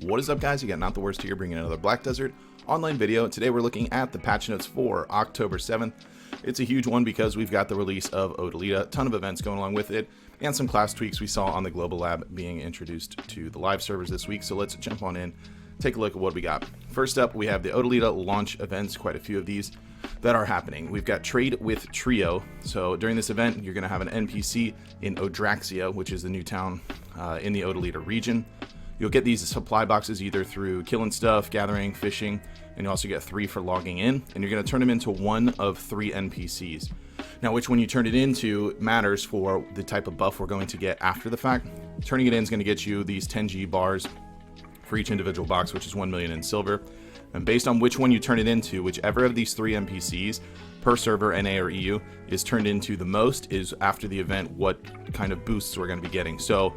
What is up, guys? You got NotTheWorst here, bringing another Black Desert online video. Today we're looking at the patch notes for October 7th. It's a huge one because we've got the release of Odyllita, a ton of events going along with it, and some class tweaks we saw on the Global Lab being introduced to the live servers this week. So let's jump on in, take a look at what we got. First up, we have the Odyllita launch events, quite a few of these that are happening. We've got Trade with Trio. So during this event, you're going to have an NPC in Odraxia, which is the new town in the Odyllita region. You'll get these supply boxes either through killing stuff, gathering, fishing, and you also get 3 for logging in, and you're going to turn them into one of 3 NPCs. Now, which one you turn it into matters for the type of buff we're going to get after the fact. Turning it in is going to get you these 10G bars for each individual box, which is 1 million in silver. And based on which one you turn it into, whichever of these 3 NPCs per server, NA or EU, is turned into the most is after the event what kind of boosts we're going to be getting. So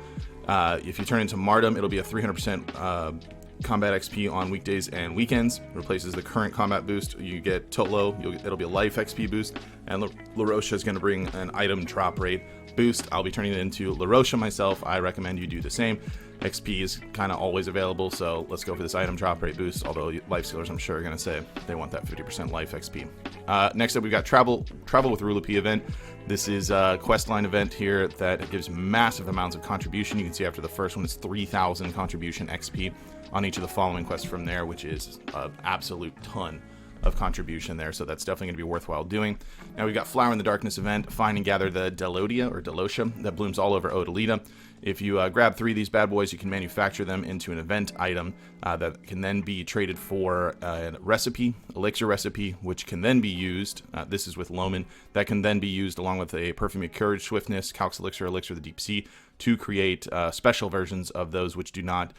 if you turn into Martyrdom, it'll be a 300% combat XP on weekdays and weekends. It replaces the current combat boost. You get Tolo, it'll be a life XP boost, and La Rocha is going to bring an item drop rate boost. I'll be turning it into La Rocha myself. I recommend you do the same. XP is kind of always available, so let's go for this item drop rate boost, although life skillers I'm sure are going to say they want that 50% life XP. Next up, we've got Travel with Rulapy event. This is a quest line event here that gives massive amounts of contribution. You can see after the first one, it's 3,000 contribution XP on each of the following quests from there, which is an absolute ton of contribution there, so that's definitely going to be worthwhile doing. Now we've got Flower in the Darkness event. Find and gather the Delodia or Delotia that blooms all over Odyllita. If you grab 3 of these bad boys, you can manufacture them into an event item that can then be traded for a recipe, elixir recipe, which can then be used, this is with Loman, that can then be used along with a Perfume of Courage, Swiftness, Calx Elixir, Elixir of the Deep Sea, to create special versions of those which do not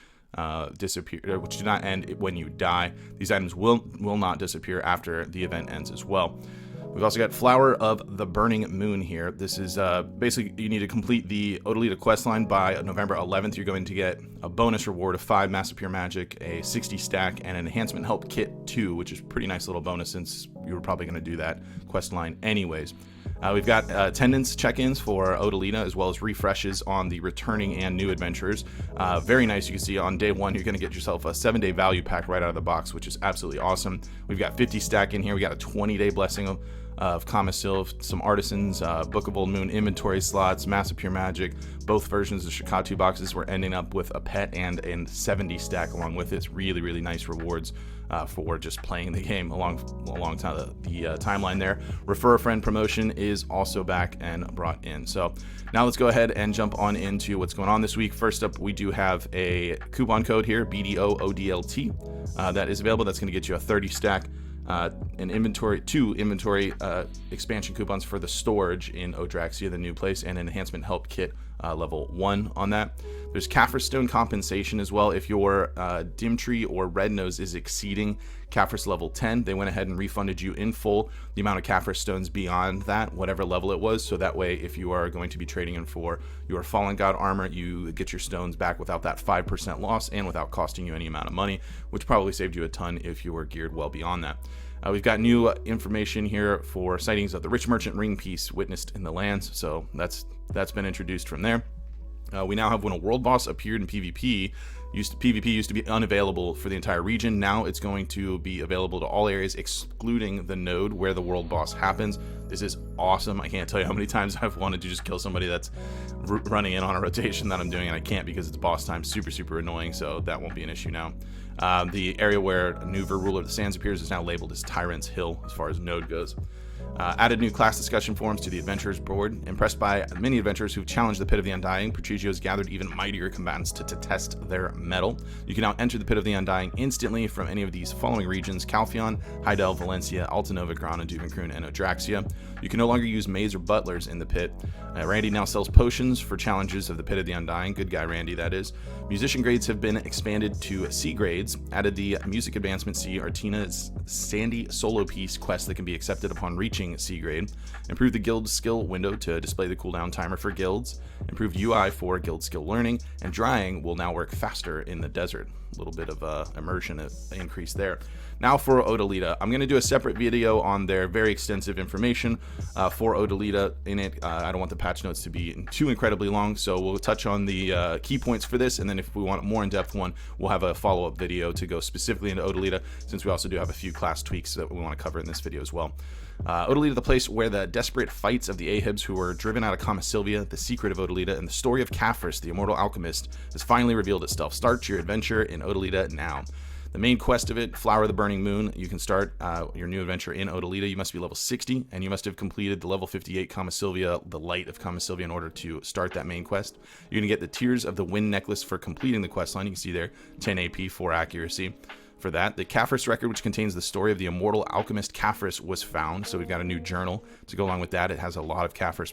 disappear, which do not end when you die. These items will not disappear after the event ends as well. We've also got Flower of the Burning Moon here. This is basically you need to complete the Odyllita questline by November 11th. You're going to get a bonus reward of 5 Massive Pure Magic, a 60 stack, and an Enhancement Help Kit 2, which is a pretty nice little bonus since you were probably going to do that questline anyways. We've got attendance check-ins for Odyllita, as well as refreshes on the returning and new adventurers. Very nice. You can see on day 1, you're going to get yourself a 7-day value pack right out of the box, which is absolutely awesome. We've got 50 stack in here. We got a 20-day blessing of Kamasil, some artisans, Book of Old Moon inventory slots, Massive Pure Magic. Both versions of Shikatu boxes were ending up with a pet and a 70 stack along with it. It's really, really nice rewards for just playing the game along the timeline there. Refer a Friend promotion is also back and brought in. So now let's go ahead and jump on into what's going on this week. First up, we do have a coupon code here, BDOODLT, that is available. That's going to get you a 30 stack. An inventory, 2 inventory expansion coupons for the storage in Odraxia, the new place, and an enhancement help kit level 1 on that. There's Kaphras Stone compensation as well. If your dim tree or red nose is exceeding Kaphras level 10, they went ahead and refunded you in full the amount of Kaphras stones beyond that, whatever level it was. So that way, if you are going to be trading in for your Fallen God armor, you get your stones back without that 5% loss and without costing you any amount of money, which probably saved you a ton if you were geared well beyond that. We've got new information here for sightings of the Rich Merchant ring piece witnessed in the lands, so that's been introduced from there. We now have when a world boss appeared in PvP. PvP used to be unavailable for the entire region. Now it's going to be available to all areas excluding the node where the world boss happens. This is awesome. I can't tell you how many times I've wanted to just kill somebody that's running in on a rotation that I'm doing, and I can't because it's boss time. Super, super annoying, so that won't be an issue now. The area where Nuver, Ruler of the Sands, appears is now labeled as Tyrant's Hill as far as node goes. Added new class discussion forums to the adventurers board. Impressed by many adventurers who've challenged the Pit of the Undying, Patricio has gathered even mightier combatants to test their mettle. You can now enter the Pit of the Undying instantly from any of these following regions: Calpheon, Heidel, Valencia, Altanova, Grana, Duvenkroon, and Odraxia. You can no longer use maids or butlers in the pit. Randy now sells potions for challenges of the Pit of the Undying. Good guy, Randy, that is. Musician grades have been expanded to C grades. Added the Music Advancement C Artina's Sandy solo piece quest that can be accepted upon reaching reaching C grade. Improved the guild skill window to display the cooldown timer for guilds. Improved UI for guild skill learning, and drying will now work faster in the desert. A little bit of immersion increase there. Now for Odyllita, I'm going to do a separate video on their very extensive information for Odyllita in it. I don't want the patch notes to be too incredibly long, so we'll touch on the key points for this, and then if we want a more in-depth one, we'll have a follow-up video to go specifically into Odyllita, since we also do have a few class tweaks that we want to cover in this video as well. Odyllita, the place where the desperate fights of the Ahibs who were driven out of Kama Sylvia, the secret of Odyllita, and the story of Caphras, the immortal alchemist, has finally revealed itself. Start your adventure in Odyllita now. The main quest of it, Flower of the Burning Moon, you can start your new adventure in Odyllita. You must be level 60, and you must have completed the level 58 Kama Sylvia, the Light of Kama Sylvia, in order to start that main quest. You're going to get the Tears of the Wind necklace for completing the quest line. You can see there, 10 AP, 4 accuracy. For that, the Caphras record, which contains the story of the immortal alchemist Caphras, was found. So we've got a new journal to go along with that. It has a lot of Caphras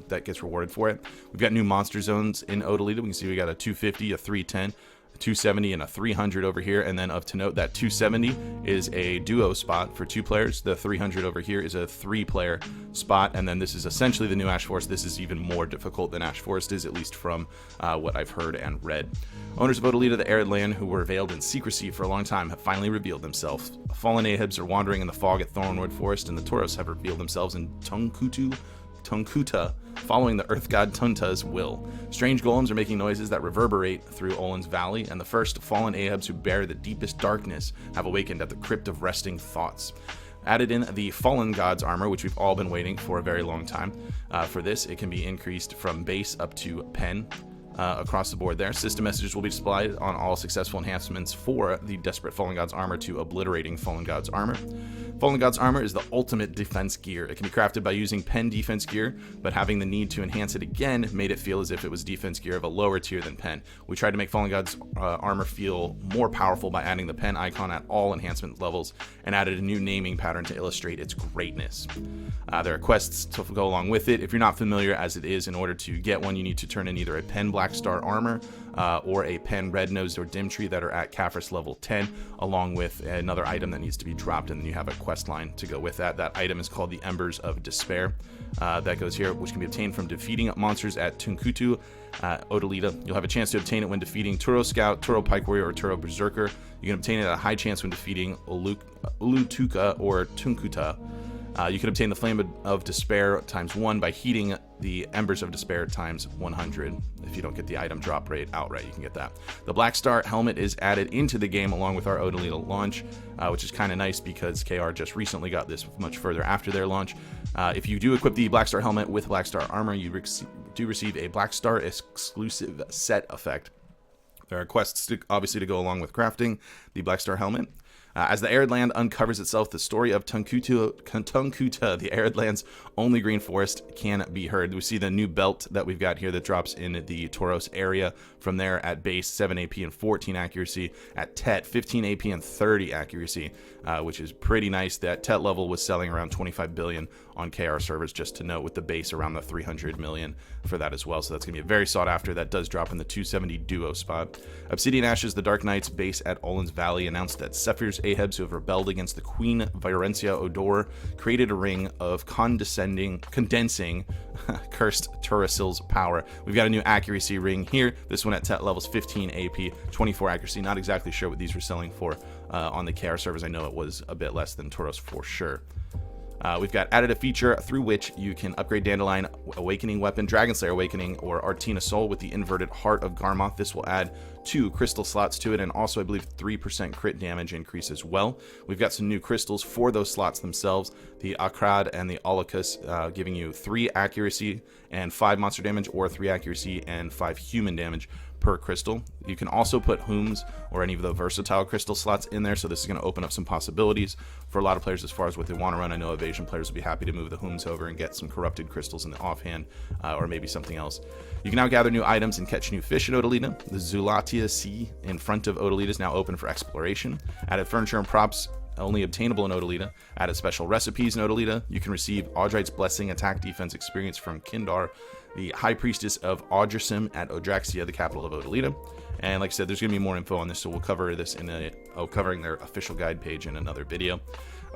that gets rewarded for it. We've got new monster zones in Odyllita. We can see we got a 250, a 310, a 270, and a 300 over here. And then of to note, that 270 is a duo spot for 2 players. The 300 over here is a 3-player spot. And then this is essentially the new Ash Forest. This is even more difficult than Ash Forest is, at least from what I've heard and read. Owners of Odyllita, the arid land, who were veiled in secrecy for a long time, have finally revealed themselves. Fallen Ahibs are wandering in the fog at Thornwood Forest, and the Tauros have revealed themselves in Tunkuta, following the earth god Tunta's will. Strange golems are making noises that reverberate through Olin's Valley, and the first fallen Ahibs who bear the deepest darkness have awakened at the crypt of resting thoughts. Added in the Fallen God's armor, which we've all been waiting for a very long time. For this, it can be increased from base up to pen. Across the board there. System messages will be displayed on all successful enhancements for the Desperate Fallen God's armor to Obliterating Fallen God's armor. Fallen God's armor is the ultimate defense gear. It can be crafted by using pen defense gear, but having the need to enhance it again made it feel as if it was defense gear of a lower tier than pen. We tried to make Fallen God's armor feel more powerful by adding the pen icon at all enhancement levels, and added a new naming pattern to illustrate its greatness. There are quests to go along with it. If you're not familiar, as it is, in order to get one, you need to turn in either a pen Blackstar armor or a pen Red-Nosed or Dimtree that are at Caphras level 10, along with another item that needs to be dropped, and then you have a quest line to go with that. That item is called the Embers of Despair. That goes here, which can be obtained from defeating monsters at Tunkutu, Odyllita. You'll have a chance to obtain it when defeating Turo Scout, Turo Pike Warrior, or Turo Berserker. You can obtain it at a high chance when defeating Ulutuka or Tunkuta. You can obtain the Flame of Despair ×1 by heating the Embers of Despair ×100. If you don't get the item drop rate outright, you can get that. The Blackstar helmet is added into the game along with our Odyllita launch, which is kind of nice because KR just recently got this much further after their launch. If you do equip the Blackstar helmet with Blackstar armor, you do receive a Blackstar exclusive set effect. There are quests, obviously, to go along with crafting the Blackstar helmet. As the arid land uncovers itself, the story of Tunkuta, the arid land's only green forest, can be heard. We see the new belt that we've got here that drops in the Tauros area. From there, at base, 7 AP and 14 accuracy. At Tet, 15 AP and 30 accuracy, which is pretty nice. That Tet level was selling around 25 billion on KR servers, just to note, with the base around the 300 million for that as well. So that's going to be very sought after. That does drop in the 270 duo spot. Obsidian Ashes, the Dark Knight's base at Olin's Valley, announced that Zephyr's Ahibs, who have rebelled against the Queen Virencia Odor, created a ring of condensing cursed Turasil's power. We've got a new accuracy ring here. This one at Tet levels 15 AP, 24 accuracy. Not exactly sure what these were selling for on the KR servers. I know it was a bit less than Tauros for sure. We've got added a feature through which you can upgrade Dandelion Awakening Weapon, Dragonslayer Awakening, or Artina Soul with the inverted Heart of Garmoth. This will add 2 crystal slots to it, and also I believe 3% crit damage increase as well. We've got some new crystals for those slots themselves, the Akrad and the Olakus, giving you 3 accuracy and 5 monster damage, or 3 accuracy and 5 human damage per crystal. You can also put Hooms or any of the versatile crystal slots in there, so this is going to open up some possibilities for a lot of players as far as what they want to run. I know Evasion players will be happy to move the Hooms over and get some corrupted crystals in the offhand, or maybe something else. You can now gather new items and catch new fish in Odyllita. The Zulatia Sea in front of Odyllita is now open for exploration. Added furniture and props only obtainable in Odyllita. Added special recipes in Odyllita. You can receive Audrite's Blessing attack defense experience from Kindar, the High Priestess of Audricim at Odraxia, the capital of Odyllita. And like I said, there's going to be more info on this, so we'll cover this in covering their official guide page in another video.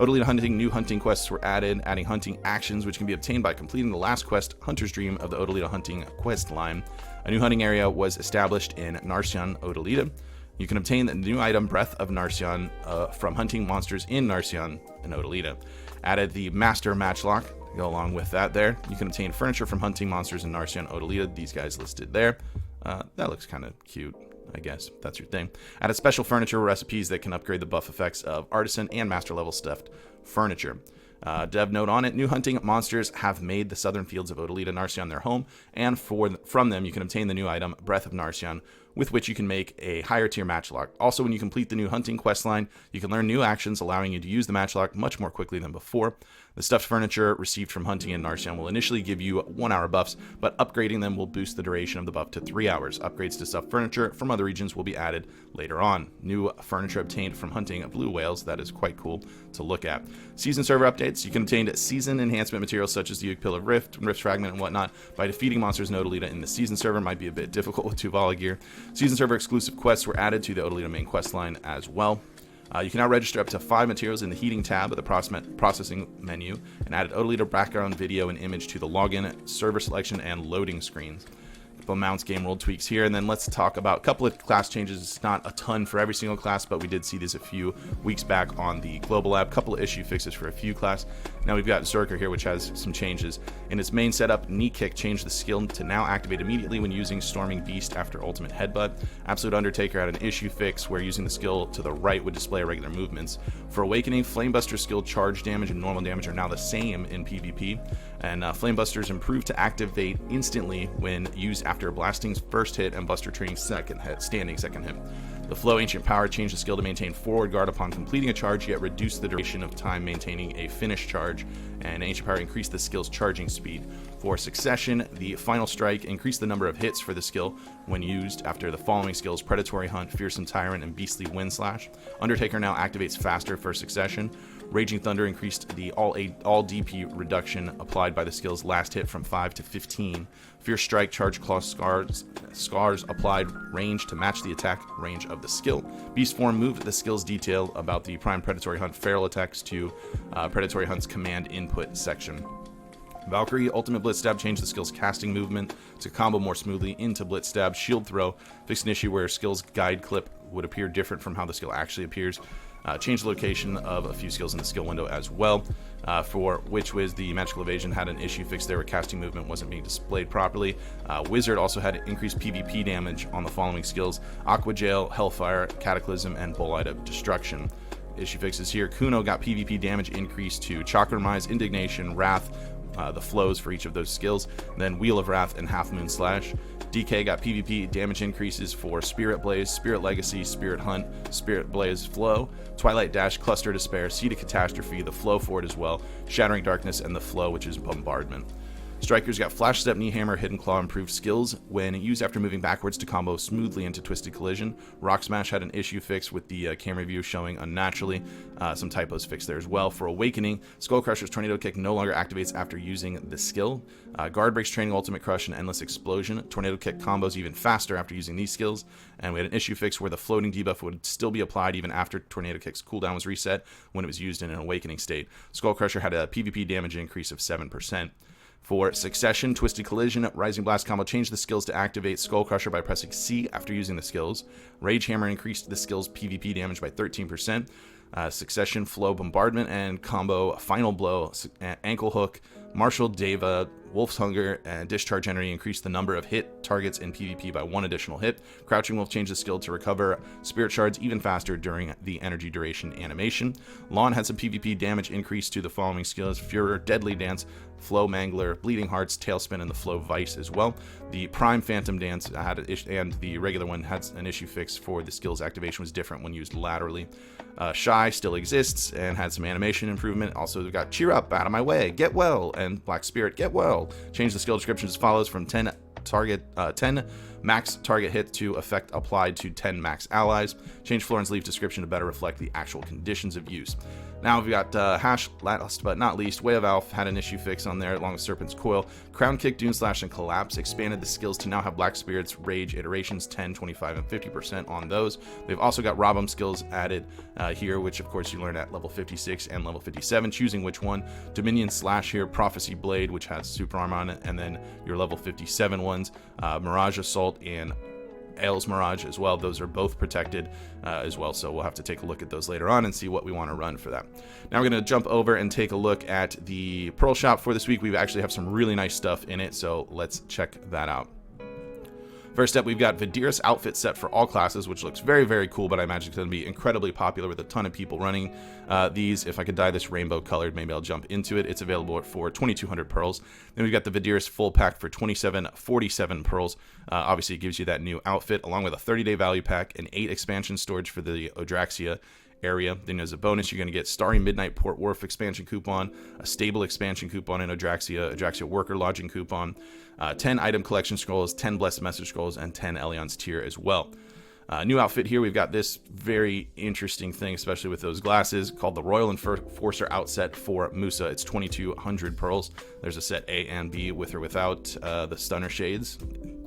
Odyllita hunting, new hunting quests were added, adding hunting actions which can be obtained by completing the last quest, Hunter's Dream, of the Odyllita hunting quest line. A new hunting area was established in Narcion, Odyllita. You can obtain the new item Breath of Narcion from hunting monsters in Narcion and Odyllita. Added the Master Matchlock to go along with that there. You can obtain furniture from hunting monsters in Narcion, Odyllita. These guys listed there. That looks kind of cute, I guess, if that's your thing. Added special furniture recipes that can upgrade the buff effects of artisan and master level stuffed furniture. Dev note on it, new hunting monsters have made the southern fields of Odyllita Narcion their home, and from them you can obtain the new item, Breath of Narcion, with which you can make a higher tier matchlock. Also, when you complete the new hunting quest line, you can learn new actions allowing you to use the matchlock much more quickly than before. The stuffed furniture received from hunting in Narcion will initially give you 1 hour buffs, but upgrading them will boost the duration of the buff to 3 hours. Upgrades to stuffed furniture from other regions will be added later on. New furniture obtained from hunting blue whales, that is quite cool to look at. Season server updates, you can obtain season enhancement materials such as the Pill of Rift, Rift Fragment, and whatnot by defeating monsters in Odyllita in the season server. Might be a bit difficult with Tuvala gear. Season server exclusive quests were added to the Odyllita main quest line as well. You can now register up to 5 materials in the heating tab of the processing menu, and added Odyllita background video and image to the login, server selection, and loading screens. Couple mounts, game world tweaks here, and then let's talk about a couple of class changes. It's not a ton for every single class, but we did see these a few weeks back on the global lab. Couple of issue fixes for a few class. Now we've got Zurich here, which has some changes. In its main setup, Knee Kick changed the skill to now activate immediately when using Storming Beast after Ultimate Headbutt. Absolute Undertaker had an issue fix where using the skill to the right would display irregular movements. For Awakening, Flamebuster skill charge damage and normal damage are now the same in PvP, and Flamebusters improved to activate instantly when used after Blasting's first hit and Buster Training's standing second hit. The Flow Ancient Power changed the skill to maintain forward guard upon completing a charge, yet reduce the duration of time maintaining a finish charge, and Ancient Power increased the skill's charging speed. For Succession, the Final Strike increased the number of hits for the skill when used after the following skills: Predatory Hunt, Fearsome Tyrant, and Beastly Windslash. Undertaker now activates faster for Succession. Raging Thunder increased the all DP reduction applied by the skill's last hit from 5 to 15. Fierce Strike, Charge Claw, Scars applied range to match the attack range of the skill. Beast Form moved the skill's detail about the Prime Predatory Hunt feral attacks to Predatory Hunt's command input section. Valkyrie Ultimate Blitz Stab changed the skill's casting movement to combo more smoothly into Blitz Stab. Shield Throw fixed an issue where skill's guide clip would appear different from how the skill actually appears. Changed the location of a few skills in the skill window as well. For Witch Wiz, the Magical Evasion had an issue fixed there where casting movement wasn't being displayed properly. Wizard also had increased PvP damage on the following skills: Aqua Jail, Hellfire, Cataclysm, and Bolide of Destruction. Issue fixes here: Kuno got PvP damage increased to Chakra Mise, Indignation, Wrath, the flows for each of those skills, then Wheel of Wrath and Half Moon Slash. DK got PvP damage increases for Spirit Blaze, Spirit Legacy, Spirit Hunt, Spirit Blaze Flow, Twilight Dash, Cluster Despair, Seed of Catastrophe, the Flow for it as well, Shattering Darkness, and the Flow, which is Bombardment. Strikers got Flash Step, Knee Hammer, Hidden Claw, improved skills when used after moving backwards to combo smoothly into Twisted Collision. Rock Smash had an issue fix with the camera view showing unnaturally. Some typos fixed there as well. For Awakening, Skull Crusher's Tornado Kick no longer activates after using the skill. Guard Breaks Training, Ultimate Crush, and Endless Explosion. Tornado Kick combos even faster after using these skills. And we had an issue fix where the floating debuff would still be applied even after Tornado Kick's cooldown was reset when it was used in an Awakening state. Skull Crusher had a PvP damage increase of 7%. For Succession, Twisted Collision, Rising Blast combo changed the skills to activate Skull Crusher by pressing C after using the skills. Rage Hammer increased the skill's PvP damage by 13%. Succession, Flow, Bombardment, and combo Final Blow, Ankle Hook, Martial Deva, Wolf's Hunger, and Discharge Energy increased the number of hit targets in PvP by 1 additional hit. Crouching Wolf changed the skill to recover Spirit Shards even faster during the energy duration animation. Lawn had some PvP damage increase to the following skills: Furor, Deadly Dance, Flow Mangler, Bleeding Hearts, Tailspin, and the Flow Vice as well. The Prime Phantom Dance had and the regular one had an issue fix for the skill's activation was different when used laterally. Shy still exists and had some animation improvement. Also, we've got Cheer Up, Out of My Way, Get Well, and Black Spirit, Get Well. Changed the skill description as follows from 10 Max target hit to effect applied to 10 max allies. Change Florin's leaf description to better reflect the actual conditions of use. Now we've got Hash, last but not least, Way of Alf had an issue fix on there along with Serpent's Coil. Crown Kick, Dune Slash, and Collapse expanded the skills to now have Black Spirit's Rage iterations 10, 25, and 50% on those. They've also got Robum skills added here, which of course you learn at level 56 and level 57, choosing which one. Dominion Slash here, Prophecy Blade, which has super armor on it, and then your level 57 ones, Mirage Assault and Ailes Mirage as well. Those are both protected as well, so we'll have to take a look at those later on and see what we want to run for that. Now we're going to jump over and take a look at the Pearl Shop for this week. We actually have some really nice stuff in it, so let's check that out. First up, we've got Vaderus Outfit set for all classes, which looks very, very cool, but I imagine it's going to be incredibly popular with a ton of people running these. If I could dye this rainbow colored, maybe I'll jump into it. It's available for 2,200 pearls. Then we've got the Vaderus full pack for 2747 pearls. Obviously, it gives you that new outfit, along with a 30-day value pack and 8 expansion storage for the Odraxia area. Then as a bonus, you're going to get Starry Midnight Port Wharf expansion coupon, a stable expansion coupon in Odraxia Worker Lodging coupon, 10 item collection scrolls, 10 blessed message scrolls, and 10 Elion's tier as well. New outfit here, we've got this very interesting thing, especially with those glasses, called the Royal Enforcer Outset for Musa. It's 2,200 pearls. There's a set A and B with or without the stunner shades.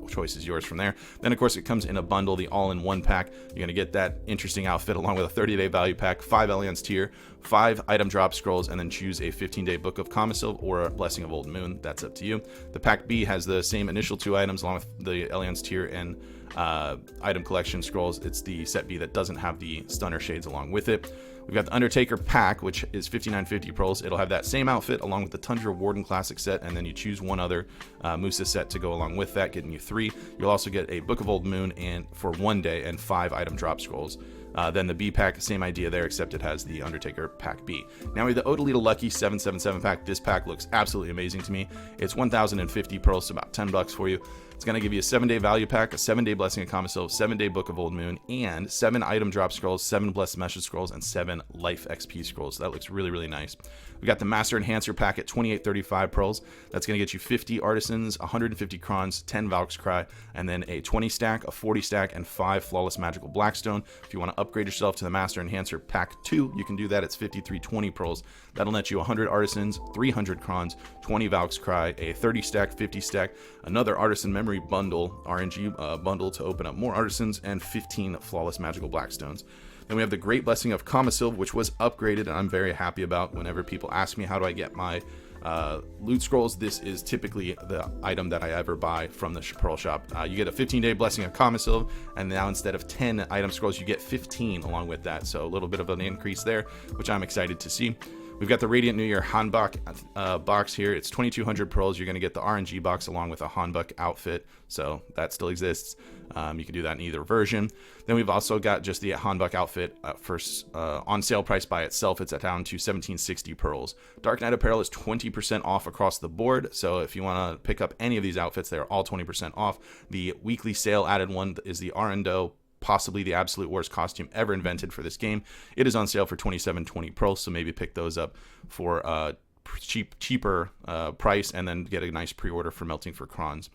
Choice is yours from there. Then of course it comes in a bundle, the all-in-one pack. You're going to get that interesting outfit along with a 30-day value pack, 5 Elion's tier, 5 item drop scrolls, and then choose a 15-day Book of Commissile or a Blessing of Old Moon. That's up to you. The pack B has the same initial 2 items along with the Elion's tier and item collection scrolls. It's the set B that doesn't have the stunner shades along with it. We've got the Undertaker Pack, which is 5950 pearls. It'll have that same outfit along with the Tundra Warden Classic set, and then you choose one other Musa set to go along with that, getting you 3. You'll also get a Book of Old Moon and for 1 day and 5 item drop scrolls. Then the B pack, same idea there, except it has the Undertaker Pack B. Now we have the Odyllita Lucky 777 pack. This pack looks absolutely amazing to me. It's 1,050 pearls, so about $10 for you. It's going to give you a 7-day value pack, a 7-day Blessing of Commissile, 7-day Book of Old Moon, and 7 item drop scrolls, 7 blessed message scrolls, and 7 life XP scrolls. So that looks really, really nice. We got the Master Enhancer pack at 2,835 pearls. That's going to get you 50 Artisans, 150 Crons, 10 Valk's Cry, and then a 20 stack, a 40 stack, and 5 Flawless Magical Blackstone. If you want to upgrade yourself to the Master Enhancer pack 2, you can do that. It's 5,320 pearls. That'll net you 100 Artisans, 300 Crons, 20 Valk's Cry, a 30 stack, 50 stack, another Artisan Memory bundle, RNG bundle to open up more Artisans, and 15 Flawless Magical Blackstones. Then we have the Great Blessing of Commissile, which was upgraded, and I'm very happy about. Whenever people ask me how do I get my loot scrolls, this is typically the item that I ever buy from the Pearl Shop. You get a 15-day Blessing of Commissile, and now instead of 10 item scrolls, you get 15 along with that. So a little bit of an increase there, which I'm excited to see. We've got the Radiant New Year Hanbok box here. It's 2,200 pearls. You're going to get the RNG box along with a Hanbok outfit, so that still exists. You can do that in either version. Then we've also got just the Hanbok outfit on sale price by itself. It's down to 1,760 pearls. Dark Knight apparel is 20% off across the board, so if you want to pick up any of these outfits, they're all 20% off. The weekly sale added one is the Arendo, possibly the absolute worst costume ever invented for this game. It is on sale for 2720 pearls, so maybe pick those up for a cheaper price and then get a nice pre-order for Melting for Crons.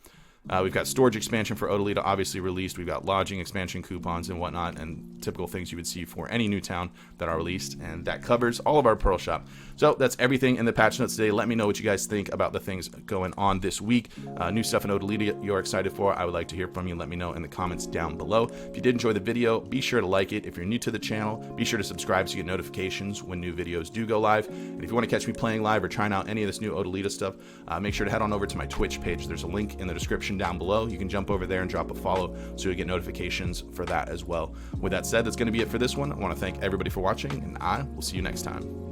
We've got storage expansion for Odyllita, obviously released. We've got lodging expansion coupons and whatnot, and typical things you would see for any new town that are released. And that covers all of our Pearl Shop. So that's everything in the patch notes today. Let me know what you guys think about the things going on this week. New stuff in Odyllita you're excited for. I would like to hear from you. Let me know in the comments down below. If you did enjoy the video, be sure to like it. If you're new to the channel, be sure to subscribe so you get notifications when new videos do go live. And if you want to catch me playing live or trying out any of this new Odyllita stuff, make sure to head on over to my Twitch page. There's a link in the description down below. You can jump over there and drop a follow so you get notifications for that as well. With that said, that's going to be it for this one. I want to thank everybody for watching, and I will see you next time.